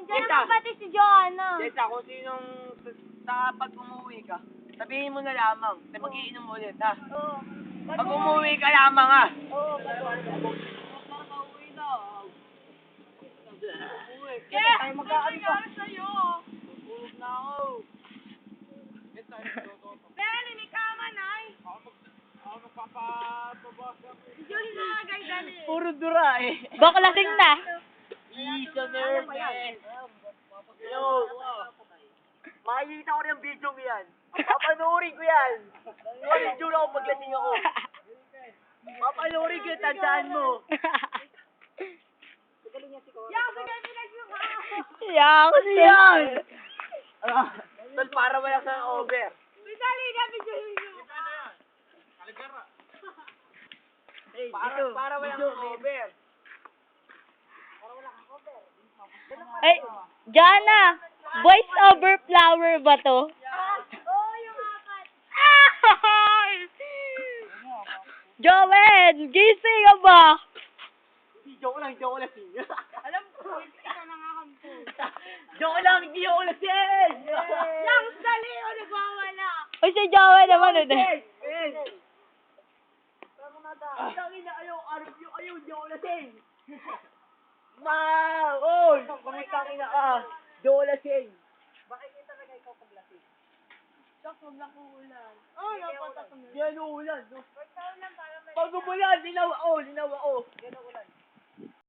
Nandiyan naman pati si Joanna. Jessa, kung sinong sa pag umuwi ka, sabihin mo na lamang na mag-iinom ulit, ha? Oo. Pag umuwi ka lamang, ha? Oo, Uwi na. Uwi. Kaya, Tayo magkakaroon pa. Sa'yo. Tulog na ako. Pero ninikama na eh. Ako magpapababasa. Hindi yung hinagay dali. Puro dura, eh. Baklasing na. Isa nervous. Yo. Makikita ko rin ang video ko yan. Papanoorin ko yan. Video na ako paglasing ako. Papanoorin ko yan, tandaan mo. Yang, bigyan pinag-yung Yang. Ano yan? Tol, para wala sa over. Dali na, bigyan yung Para wala sa over. Ay, Jana. Voice over flower ba to? Oo, yung apat. Joel, gising ka ba? Joke lang. Alam ko, ikaw na nga kampo. Joke lang, hindi ako lasing! Yang, dali o nagwawala. Uy, si Joel naman nun eh. Tangin na ayaw, hindi ako lasing! Oy! Tangin na ka! Hindi ako lasing! Makikita ka na ikaw pag lasing. Sak, huwag lang uulan. Oo, napatak mo. Hindi ano ulan, no? Pag naulan, parang may... Pag umulan, linaw ako!